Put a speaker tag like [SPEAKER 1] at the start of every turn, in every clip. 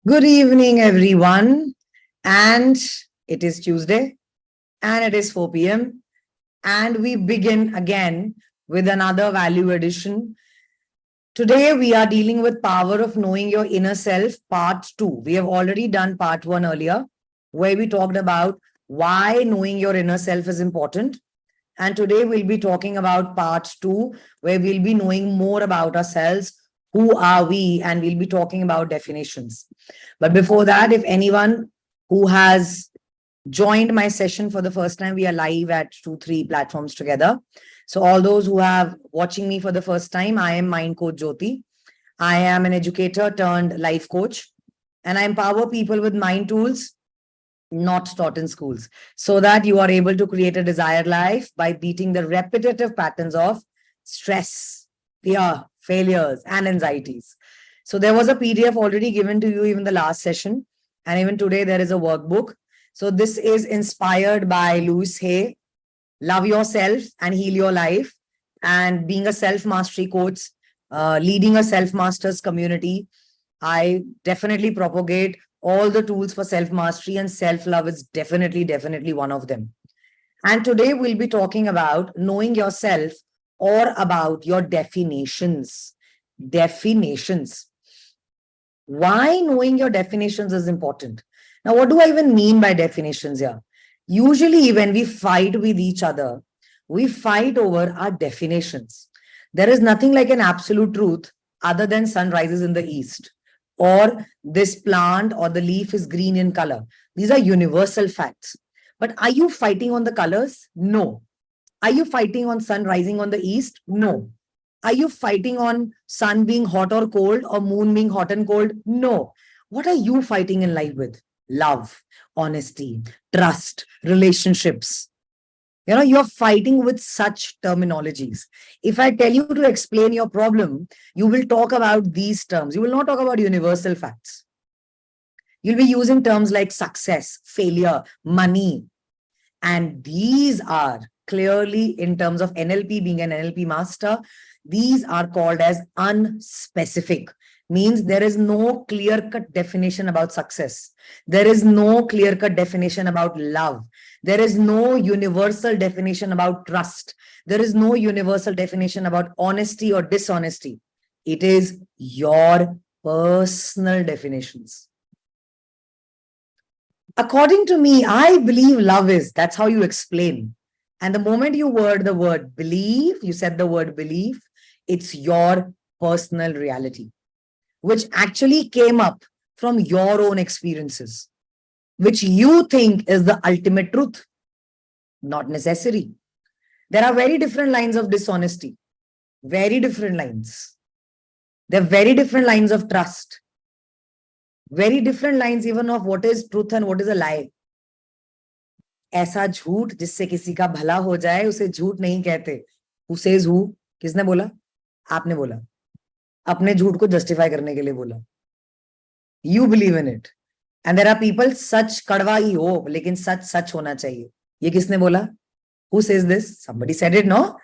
[SPEAKER 1] Good evening, everyone. And it is Tuesday and it is 4 p.m. And we begin again with another value addition. Today, we are dealing with Power of Knowing Your Inner Self, Part 2. We have already done Part 1 earlier, where we talked about why knowing your inner self is important. And today, we'll be talking about Part 2, where we'll be knowing more about ourselves. Who are we? And we'll be talking about definitions. But before that, if anyone who has joined my session for the first time, we are live at 2, 3 platforms together. So all those who have watching me for the first time, I am Mind Coach Jyoti. I am an educator turned life coach, and I empower people with mind tools not taught in schools so that you are able to create a desired life by beating the repetitive patterns of stress, fear, failures, and anxieties. So there was a PDF already given to you even the last session, and even today there is a workbook. So this is inspired by Louis Hay, Love Yourself and Heal Your Life, and being a self-mastery coach, leading a self-masters community. I definitely propagate all the tools for self-mastery, and self-love is definitely one of them. And today we'll be talking about knowing yourself or about your definitions. Definitions. Why knowing your definitions is important. Now, what do I even mean by definitions here? Usually, when we fight with each other, we fight over our definitions. There is nothing like an absolute truth other than sun rises in the east, or this plant or the leaf is green in color. These are universal facts. But are you fighting on the colors? No. Are you fighting on sun rising on the east? No. Are you fighting on sun being hot or cold or moon being hot and cold? No. What are you fighting in life with? Love, honesty, trust, relationships. You're fighting with such terminologies. If I tell you to explain your problem, you will talk about these terms. You will not talk about universal facts. You'll be using terms like success, failure, money. And these are clearly, in terms of NLP, being an NLP master, these are called as unspecific. Means there is no clear-cut definition about success. There is no clear-cut definition about love. There is no universal definition about trust. There is no universal definition about honesty or dishonesty. It is your personal definitions. According to me, I believe love is, that's how you explain. And the moment you word the word believe, you said the word believe, it's your personal reality, which actually came up from your own experiences, which you think is the ultimate truth. Not necessary. There are very different lines of dishonesty, very different lines. There are very different lines of trust, very different lines even of what is truth and what is a lie. ऐसा झूठ जिससे किसी का भला हो जाए उसे झूठ नहीं कहते. Who says who? किसने बोला? आपने बोला. अपने झूठ को जस्टिफाई करने के लिए बोला. You believe in it. And there are people, सच कड़वा ही हो लेकिन सच सच होना चाहिए. ये किसने बोला? Who says this? Somebody said it, no?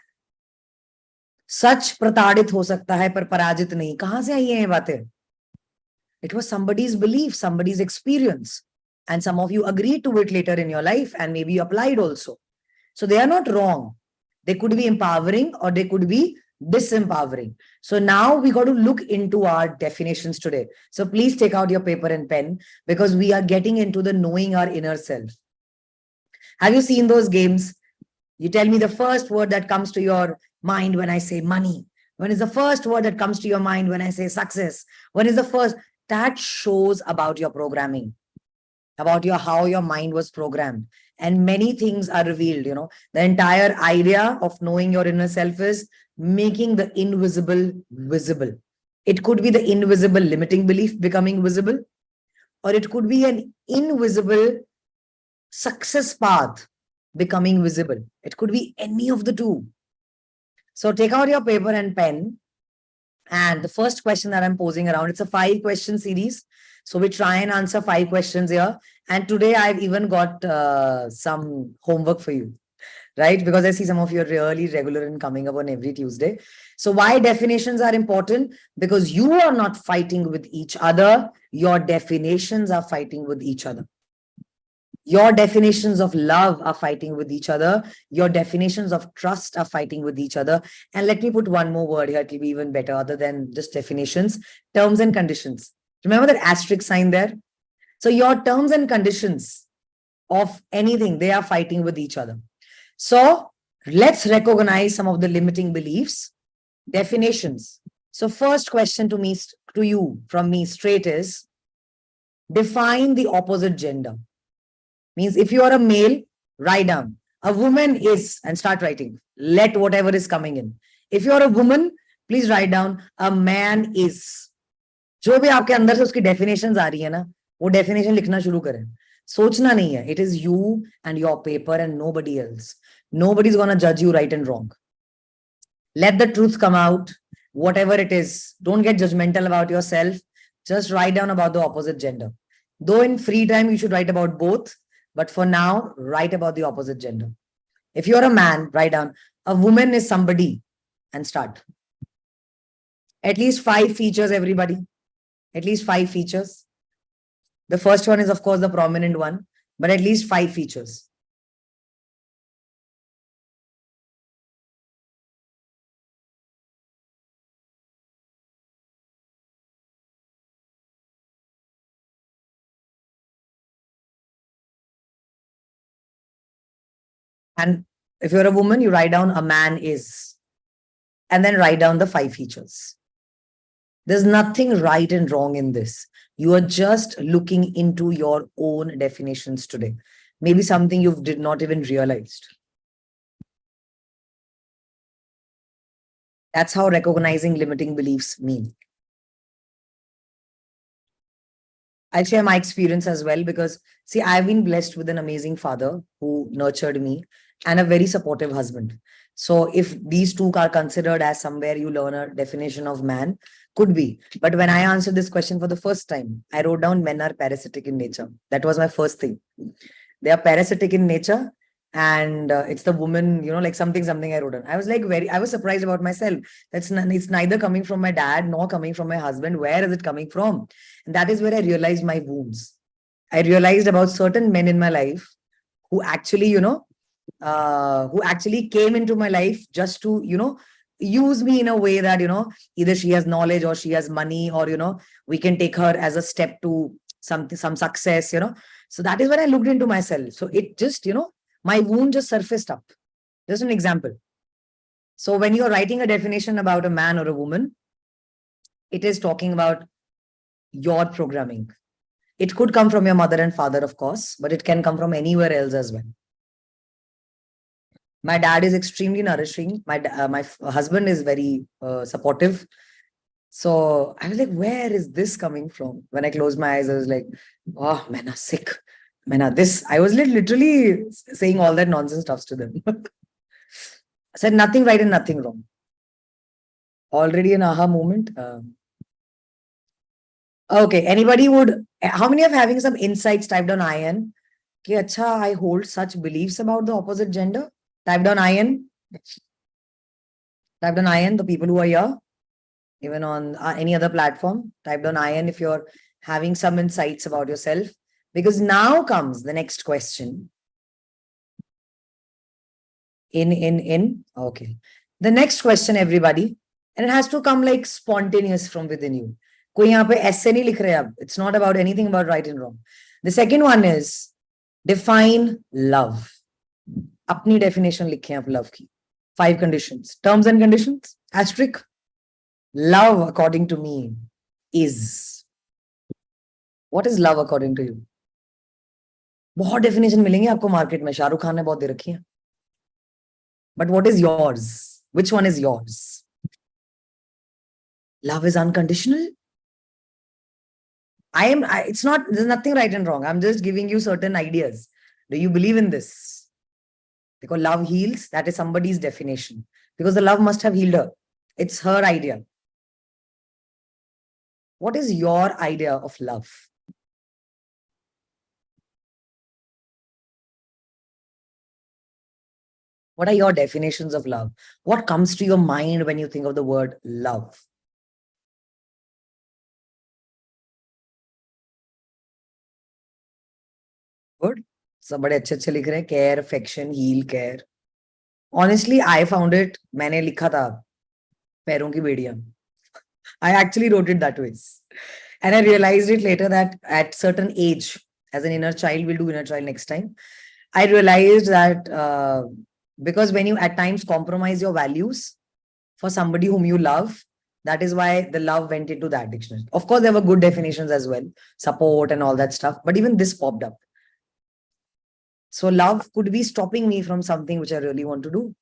[SPEAKER 1] सच प्रताड़ित हो सकता है पर पराजित नहीं. कहां से आई है ये बातें? It was somebody's belief, somebody's experience. And some of you agreed to it later in your life and maybe you applied also. So they are not wrong. They could be empowering or they could be disempowering. So now we got to look into our definitions today. So please take out your paper and pen because we are getting into the knowing our inner self. Have you seen those games? You tell me the first word that comes to your mind when I say money. When is the first word that comes to your mind when I say success? When is the first? That shows about your programming, about how your mind was programmed. And many things are revealed. The entire idea of knowing your inner self is making the invisible visible. It could be the invisible limiting belief becoming visible, or it could be an invisible success path becoming visible. It could be any of the two. So take out your paper and pen. And the first question that I'm posing around, it's a 5-question series. So we try and answer 5 questions here. And today I've even got some homework for you. right? Because I see some of you are really regular and coming up on every Tuesday. So why definitions are important? Because you are not fighting with each other. Your definitions are fighting with each other. Your definitions of love are fighting with each other. Your definitions of trust are fighting with each other. And let me put one more word here. It will be even better other than just definitions. Terms and conditions. Remember that asterisk sign there? So your terms and conditions of anything, they are fighting with each other. So let's recognize some of the limiting beliefs. Definitions. So first question to you from me straight is, define the opposite gender. Means if you are a male, write down. A woman is, and start writing. Let whatever is coming in. If you are a woman, please write down, a man is. जो भी आपके अंदर से उसकी definitions आ रही है ना, वो definition लिखना शुरू करें. सोचना नहीं है. It is you and your paper and nobody else. Nobody's gonna judge you right and wrong. Let the truth come out, whatever it is. Don't get judgmental about yourself. Just write down about the opposite gender. Though in free time, you should write about both. But for now, write about the opposite gender. If you're a man, write down, a woman is somebody, and start. At least 5 features, everybody. At least 5 features. The first one is, of course, the prominent one, but at least 5 features. And if you're a woman, you write down, a man is, and then write down the 5 features. There's nothing right and wrong in this. You are just looking into your own definitions today. Maybe something you did not even realized. That's how recognizing limiting beliefs mean. I'll share my experience as well because, see, I've been blessed with an amazing father who nurtured me and a very supportive husband. So if these two are considered as somewhere you learn a definition of man, could be. But when I answered this question for the first time, I wrote down men are parasitic in nature. That was my first thing. They are parasitic in nature. And it's the woman, like something I wrote down. I was like I was surprised about myself. It's neither coming from my dad nor coming from my husband. Where is it coming from? And that is where I realized my wounds. I realized about certain men in my life who actually, who actually came into my life just to, use me in a way that, either she has knowledge or she has money or, we can take her as a step to some success, So that is when I looked into myself. So it just, my wound just surfaced up. Just an example. So when you're writing a definition about a man or a woman, it is talking about your programming. It could come from your mother and father, of course, but it can come from anywhere else as well. My dad is extremely nourishing. My husband is very supportive. So I was like, where is this coming from? When I closed my eyes, I was like, oh, men are sick. Men are this. I was literally saying all that nonsense stuff to them. I said nothing right and nothing wrong. Already an aha moment. Okay, anybody would, how many of having some insights typed on IN? Okay, acha, I hold such beliefs about the opposite gender. Type down IN. Type down IN, the people who are here, even on any other platform. Type down IN if you're having some insights about yourself. Because now comes the next question. In. Okay. The next question, everybody. And it has to come like spontaneous from within you. कोई यहाँ पे ऐसे नहीं लिख रहे अब. It's not about anything about right and wrong. The second one is define love. अपनी definition लिखें आप love की. 5 conditions. Terms and conditions. Asterisk. Love, according to me, is. What is love according to you? बहुत definition मिलेंगे आपको market में. शाहरुख खान ने बहुत दे रखी है. But what is yours? Which one is yours? Love is unconditional. It's not, there's nothing right and wrong. I'm just giving you certain ideas. Do you believe in this? Because love heals, that is somebody's definition. Because the love must have healed her. It's her idea. What is your idea of love? What are your definitions of love? What comes to your mind when you think of the word love? Good. सब बड़े अच्छे अच्छे लिख रहे हैं. Care, affection, heal, care. Honestly, I found it. मैंने लिखा था पैरों की बेड़ियां. I actually wrote it that way. And I realized it later that at certain age, as an inner child, we'll do inner child next time. I realized that because when you at times compromise your values for somebody whom you love, that is why the love went into that dictionary. Of course, there were good definitions as well, support and all that stuff. But even this popped up. So love could be stopping me from something which I really want to do.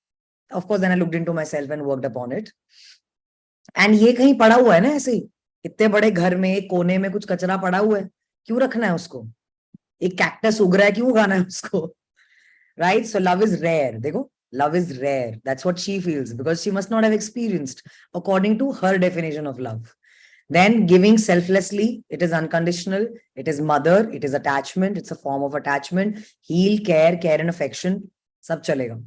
[SPEAKER 1] Of course, then I looked into myself and worked upon it. And ये कहीं पड़ा हुआ है ना ऐसे ही. इतने बड़े घर में एक कोने में कुछ कचरा पड़ा हुआ है. क्यों रखना है उसको? एक कैक्टस उग रहा है, क्यों उगाना है उसको? Right? So love is rare. देखो, love is rare. That's what she feels because she must not have experienced according to her definition of love. Then giving selflessly, it is unconditional, it is mother, it is attachment, it's a form of attachment, heal, care and affection, sab chalega.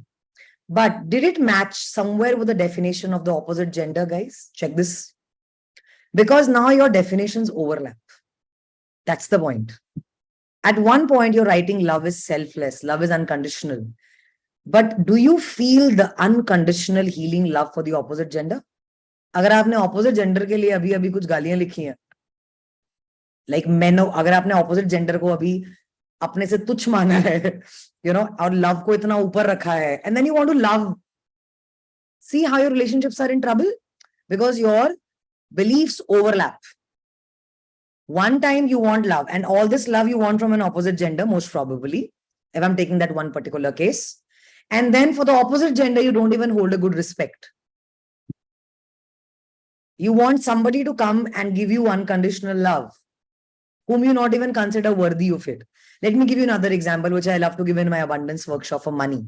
[SPEAKER 1] But did it match somewhere with the definition of the opposite gender, guys? Check this. Because now your definitions overlap. That's the point. At one point, you're writing love is selfless, love is unconditional. But do you feel the unconditional healing love for the opposite gender? अगर आपने opposite gender के लिए अभी अभी कुछ गालियां लिखी हैं, लाइक मैनो, अगर आपने ऑपोजिट जेंडर को अभी अपने से तुच्छ माना है, यू नो, और लव को इतना ऊपर रखा है, and then you want to love, see how your relationships are in trouble because your beliefs overlap. One time you want love, and all this love you want from an opposite gender, most probably, if I'm taking that one particular case. And then for the opposite gender, you don't even hold a good respect. You want somebody to come and give you unconditional love, whom you not even consider worthy of it. Let me give you another example, which I love to give in my abundance workshop for money.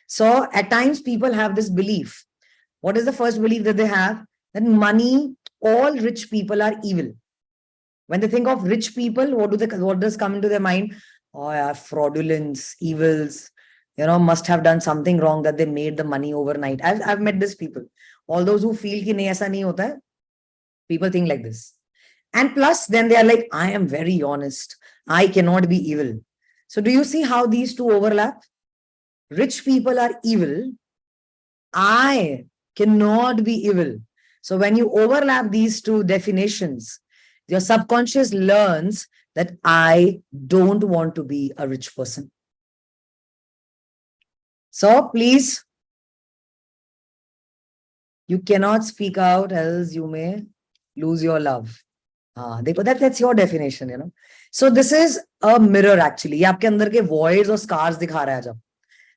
[SPEAKER 1] So at times people have this belief. What is the first belief that they have? That money, all rich people are evil. When they think of rich people, what does come into their mind? Oh, yeah, fraudulence, evils, must have done something wrong that they made the money overnight. I've met these people. All those who feel कि नहीं ऐसा नहीं होता है, people think like this. And plus, then they are like, I am very honest. I cannot be evil. So do you see how these two overlap? Rich people are evil. I cannot be evil. So when you overlap these two definitions, your subconscious learns that I don't want to be a rich person. So please, you cannot speak out else you may lose your love. That's your definition, So this is a mirror actually. ये आपके अंदर के voids और scars दिखा रहा है जब.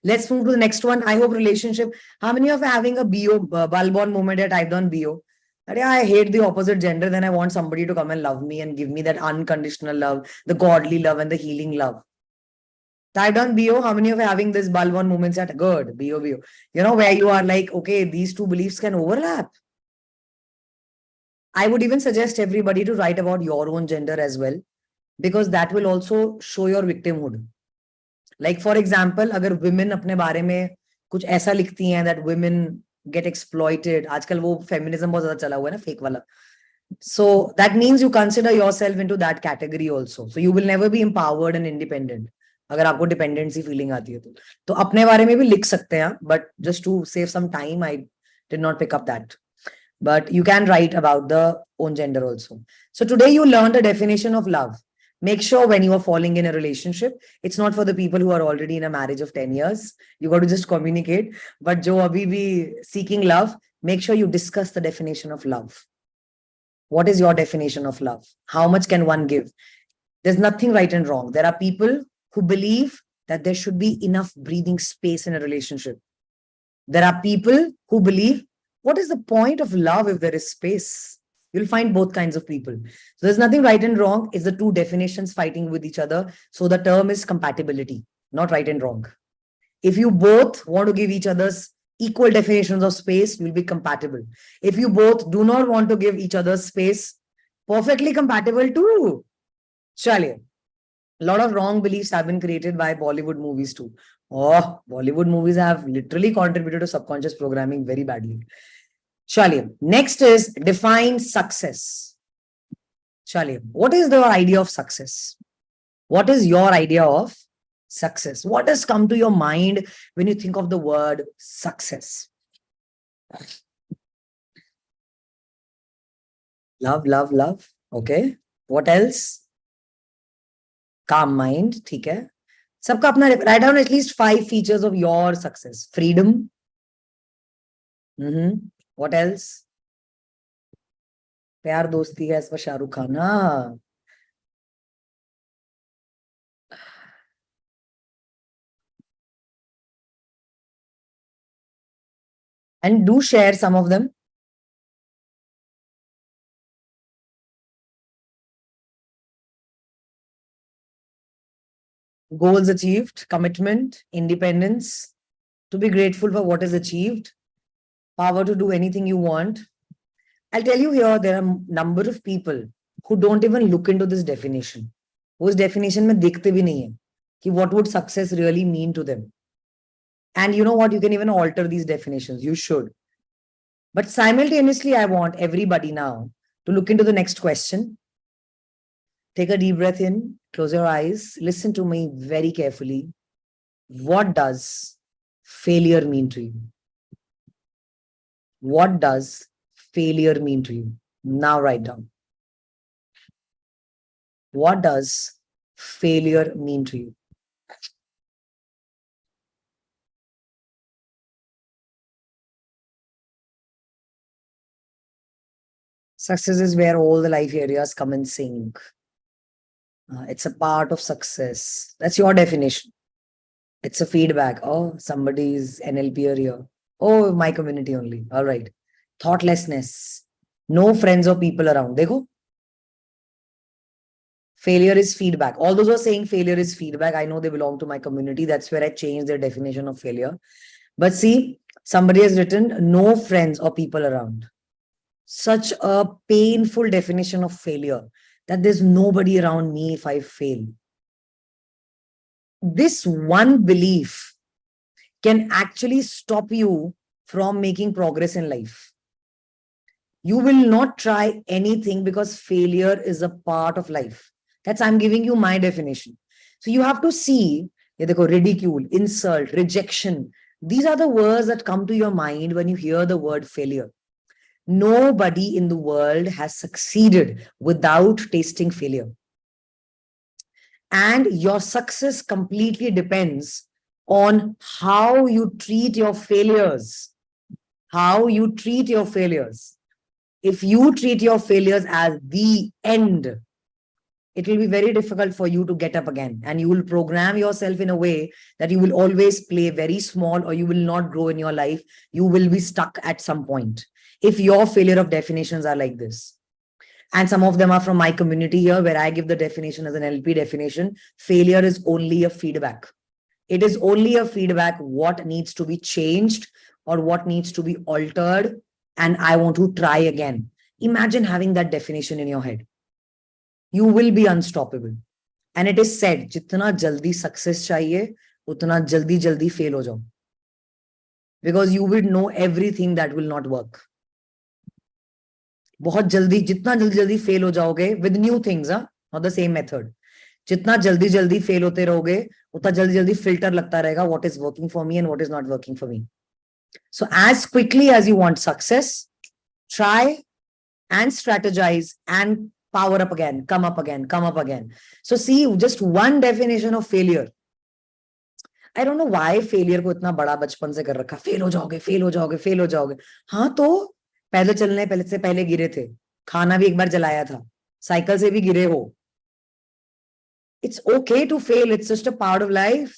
[SPEAKER 1] Let's move to the next one. I hope relationship. How many of you are having a BO, Balbon moment that I've done BO? I hate the opposite gender. Then I want somebody to come and love me and give me that unconditional love, the godly love and the healing love. I've done BO. How many of you are having this Balbon moments at good? BO. Where you are like, okay, these two beliefs can overlap. I would even suggest everybody to write about your own gender as well, because that will also show your victimhood. Like for example, अगर women अपने बारे में कुछ ऐसा लिखती हैं that women get exploited, आजकल वो feminism बहुत ज़्यादा चला हुआ है ना, fake वाला. So that means you consider yourself into that category also. So you will never be empowered and independent. अगर आपको dependency feeling आती है तो अपने बारे में भी लिख सकते हैं, but just to save some time, I did not pick up that. But you can write about the own gender also. So today you learned a definition of love. Make sure when you are falling in a relationship, it's not for the people who are already in a marriage of 10 years. You got to just communicate. But jo abhi bhi seeking love, make sure you discuss the definition of love. What is your definition of love? How much can one give? There's nothing right and wrong. There are people who believe that there should be enough breathing space in a relationship. There are people who believe, what is the point of love if there is space? You'll find both kinds of people. So there's nothing right and wrong. It's the two definitions fighting with each other. So the term is compatibility, not right and wrong. If you both want to give each other's equal definitions of space, you'll be compatible. If you both do not want to give each other space, perfectly compatible too. Chaliye. A lot of wrong beliefs have been created by Bollywood movies too. Oh, Bollywood movies have literally contributed to subconscious programming very badly. Shalim. Next is define success. Shalim, what is the idea of success? What is your idea of success? What has come to your mind when you think of the word success? Love, love, love. Okay. What else? Calm mind. ठीक है. सबका अपना write down at least 5 features of your success. Freedom. What else? प्यार दोस्ती है इस पर शाहरुख खान ना. And do share some of them. Goals achieved, commitment, independence, to be grateful for what is achieved, power to do anything you want. I'll tell you here, there are a number of people who don't even look into this definition. उस definition में देखते भी नहीं है कि what would success really mean to them. And you know what? You can even alter these definitions. You should. But simultaneously, I want everybody now to look into the next question. Take a deep breath in, close your eyes, listen to me very carefully. What does failure mean to you? What does failure mean to you? Now write down. What does failure mean to you? Success is where all the life areas come in sync. It's a part of success. That's your definition. It's a feedback. Oh, somebody's NLP here. Oh, my community only. All right. Thoughtlessness. No friends or people around. Dekho. Failure is feedback. All those who are saying failure is feedback, I know they belong to my community. That's where I changed their definition of failure. But see, somebody has written no friends or people around. Such a painful definition of failure, that there's nobody around me if I fail. This one belief can actually stop you from making progress in life. You will not try anything because failure is a part of life. I'm giving you my definition. So you have to see, ridicule, insult, rejection. These are the words that come to your mind when you hear the word failure. Nobody in the world has succeeded without tasting failure. And your success completely depends on how you treat your failures. How you treat your failures. If you treat your failures as the end, it will be very difficult for you to get up again. And you will program yourself in a way that you will always play very small, or you will not grow in your life. You will be stuck at some point if your failure of definitions are like this. And some of them are from my community here, where I give the definition as an LP definition. Failure is only a feedback. It is only a feedback what needs to be changed or what needs to be altered. And I want to try again. Imagine having that definition in your head. You will be unstoppable. And it is said, jitna jaldi success chahiye, utna jaldi fail ho jao. Because you will know everything that will not work. बहुत जल्दी, जितना जल्दी fail हो जाओगे with new things, not the same method. जितना जल्दी fail होते रहोगे, उतना जल्दी filter लगता रहेगा what is working for me and what is not working for me. So as quickly as you want success, try and strategize and power up again, come up again. So see, just one definition of failure. I don't know why failure को इतना बड़ा बचपन से कर रखा. Fail हो जाओगे. हाँ तो पैदल चलने पहले से पहले गिरे थे, खाना भी एक बार जलाया था, साइकिल से भी गिरे हो. It's okay to fail. It's just a part of life.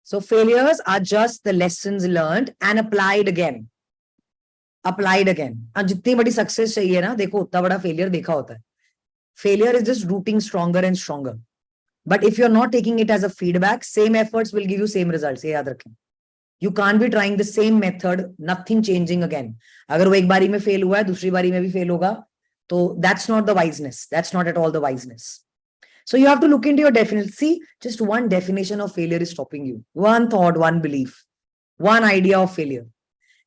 [SPEAKER 1] So failures are just the lessons learned and applied again. And जितनी बड़ी success चाहिए ना, देखो उतना बड़ा failure देखा होता है. Failure is just rooting stronger and stronger. But if you're not taking it as a feedback, same efforts will give you same results. ये याद रखें. You can't be trying the same method, nothing changing again. अगर वो एक बारी में fail हुआ है, दूसरी बारी में भी fail होगा, तो that's not the wiseness. That's not at all the wiseness. So you have to look into your definition. See, just one definition of failure is stopping you. One thought, one belief, one idea of failure.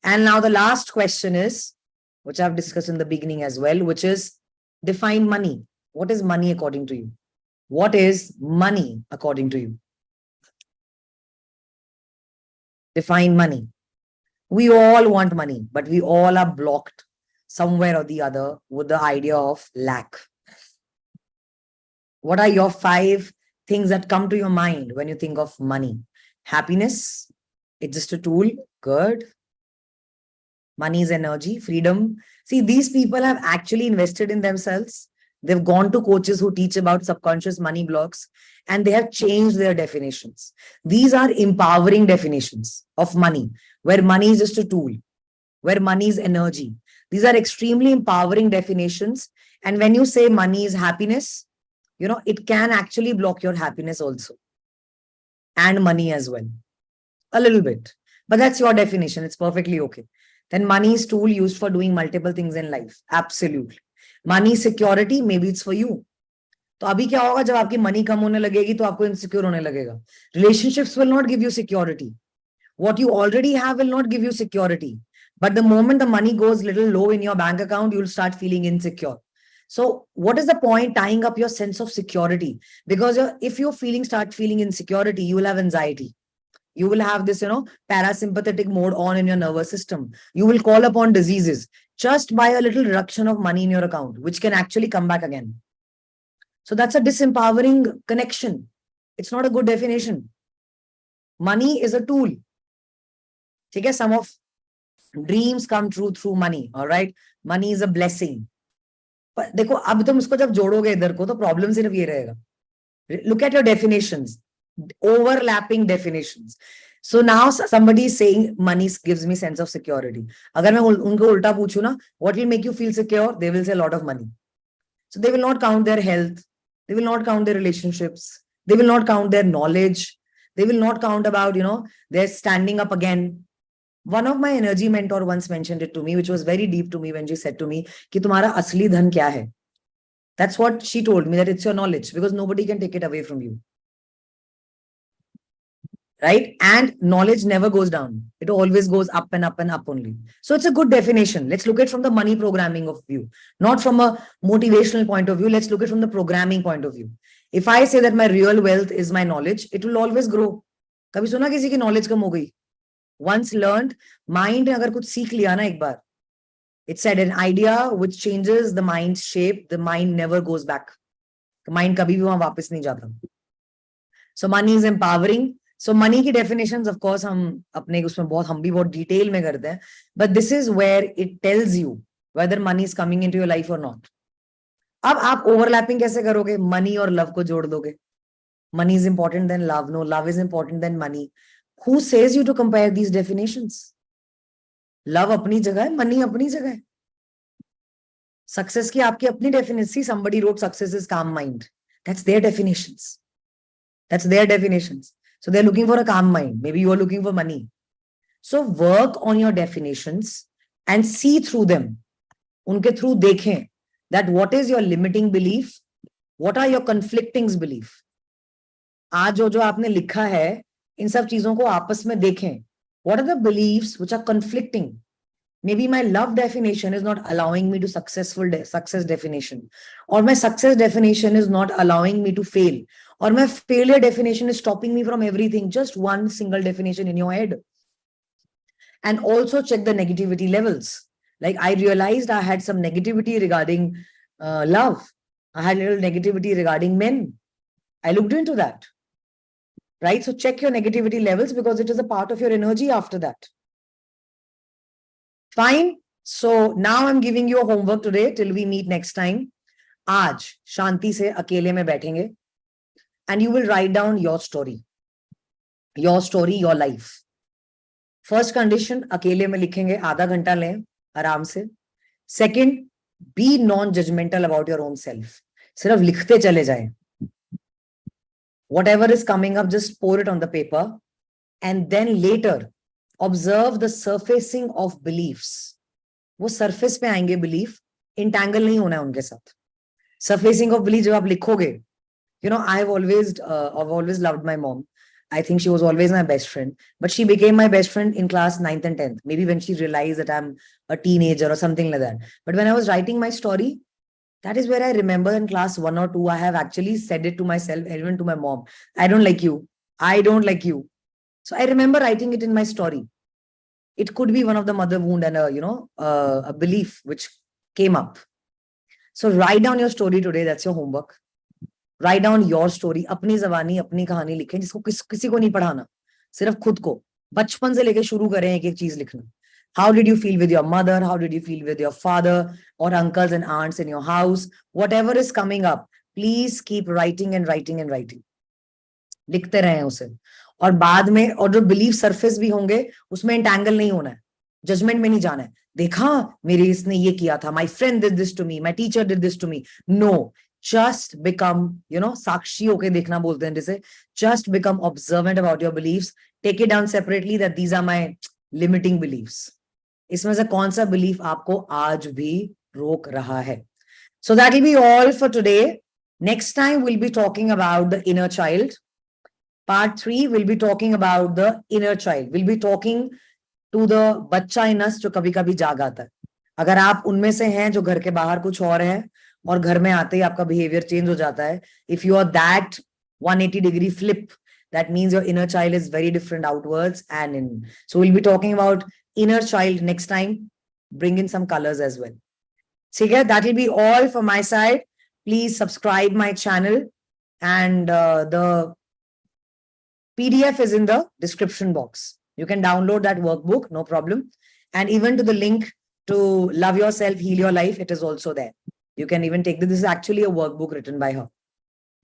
[SPEAKER 1] And now the last question is, which I've discussed in the beginning as well, which is define money. What is money according to you? What is money according to you? Define money. We all want money, but we all are blocked somewhere or the other with the idea of lack. What are your 5 things that come to your mind when you think of money? Happiness, it's just a tool. Good. Money is energy, freedom. See, these people have actually invested in themselves. They've gone to coaches who teach about subconscious money blocks and they have changed their definitions. These are empowering definitions of money, where money is just a tool, where money is energy. These are extremely empowering definitions. And when you say money is happiness, it can actually block your happiness also. And money as well. A little bit. But that's your definition. It's perfectly okay. Then money is tool used for doing multiple things in life. Absolutely. Money security, maybe it's for you. तो अभी क्या होगा जब आपकी money कम होने लगेगी तो आपको इनसिक्योर होने लगेगा. Relationships will not give you security. What you already have will not give you security. But the moment the money goes little low in your bank account, you'll start feeling insecure. So what is the point tying up your sense of security? Because if you're start feeling insecurity, you will have anxiety. You will have this, parasympathetic mode on in your nervous system. You will call upon diseases just by a little reduction of money in your account, which can actually come back again. So that's a disempowering connection. It's not a good definition. Money is a tool. Okay, some of dreams come true through money. All right. Money is a blessing. But देखो अब तुम उसको जब जोड़ोगे इधर को तो problem सिर्फ ये रहेगा. Look at your definitions. Overlapping definitions. So now somebody is saying money gives me sense of security. अगर मैं उनको उल्टा पूछूं ना, what will make you feel secure? They will say a lot of money. So they will not count their health. They will not count their relationships. They will not count their knowledge. They will not count about, they're standing up again. One of my energy mentor once mentioned it to me, which was very deep to me when she said to me, कि तुम्हारा असली धन क्या है? That's what she told me, that it's your knowledge, because nobody can take it away from you. Right? And knowledge never goes down. It always goes up and up and up only. So it's a good definition. Let's look at it from the money programming of view, not from a motivational point of view. Let's look at it from the programming point of view. If I say that my real wealth is my knowledge, it will always grow. कभी सुना किसी की knowledge कम हो गई? Once learned, mind अगर कुछ सीख लिया ना एक बार, it said an idea which changes the mind's shape, the mind never goes back. The mind कभी भी वहां वापस नहीं जाता. So money is empowering. So money की definitions, of course, हम अपने उसमें हम भी बहुत detail में करते हैं. But this is where it tells you whether money is coming into your life or not. अब आप overlapping कैसे करोगे? Money और love को जोड़ दोगे. Money is important than love. No, love is important than money. Who says you to compare these definitions? Love अपनी जगह है, money अपनी जगह है. Success की आपकी अपनी definition. See, somebody wrote success is calm mind. That's their definitions. That's their definitions. So they're looking for a calm mind. Maybe you are looking for money. So work on your definitions and see through them. Unke through dekhein that what is your limiting belief? What are your conflicting belief? आज जो आपने लिखा है, इन सब चीजों को आपस में देखें. What are the beliefs which are conflicting? Maybe my love definition is not allowing me to success definition, or my success definition is not allowing me to fail, or my failure definition is stopping me from everything. Just one single definition in your head. And also check the negativity levels. Like I realized I had some negativity regarding love. I had a little negativity regarding men. I looked into that. Right? So check your negativity levels because it is a part of your energy after that. Fine. So now I'm giving you a homework today till we meet next time. आज शांति से अकेले में बैठेंगे and you will write down your story, your life. First condition, अकेले में लिखेंगे, आधा घंटा लें आराम से. Second, be non-judgmental about your own self. सिर्फ लिखते चले जाएं. Whatever is coming up, just pour it on the paper. And then later, observe the surfacing of beliefs. वो surface पे आएंगे belief, entangle नहीं होना है उनके साथ. Surfacing of belief जब आप लिखोगे, I've always loved my mom. I think she was always my best friend, but she became my best friend in class 9th and 10th, maybe when she realized that I'm a teenager or something like that. But when I was writing my story, that is where I remember in class 1 or 2, I have actually said it to myself, even to my mom. I don't like you. I don't like you. So I remember writing it in my story. It could be one of the mother wound and a belief which came up. So write down your story today. That's your homework. Write down your story. अपनी जबानी अपनी कहानी लिखें, जिसको किसी को नहीं पढ़ाना, सिर्फ खुद को बचपन से लेके शुरू करें एक एक चीज लिखना. How did you feel with your mother? How did you feel with your father or uncles and aunts in your house? Whatever is coming up, please keep writing and writing and writing. लिखते रहें उसे. और बाद में और जो belief surface भी होंगे उसमें इंटैंगल नहीं होना है, जजमेंट में नहीं जाना है. देखा मेरे इसने ये किया था, my friend did this to me, my teacher did this to me. No, just become, sakshi होके देखना बोलते हैं जिसे. Just become observant about your beliefs. Take it down separately that these are my limiting beliefs. इसमें से कौन सा belief आपको आज भी रोक रहा है? So that will be all for today. Next time we'll be talking about the inner child. Part 3 we'll be talking about the inner child. We'll be talking to the बच्चा in us जो कभी कभी जाग आता है. अगर आप उनमें से हैं जो घर के बाहर कुछ और है और घर में आते ही आपका बिहेवियर चेंज हो जाता है, if you are that 180-degree flip, that means your inner child is very different outwards and in. So we'll be talking about inner child next time. Bring in some colors as well. So yeah, that will be all from my side. Please subscribe my channel, and the PDF is in the description box. You can download that workbook, no problem. And even to the link to Love Yourself, Heal Your Life, it is also there. You can even take this. This is actually a workbook written by her.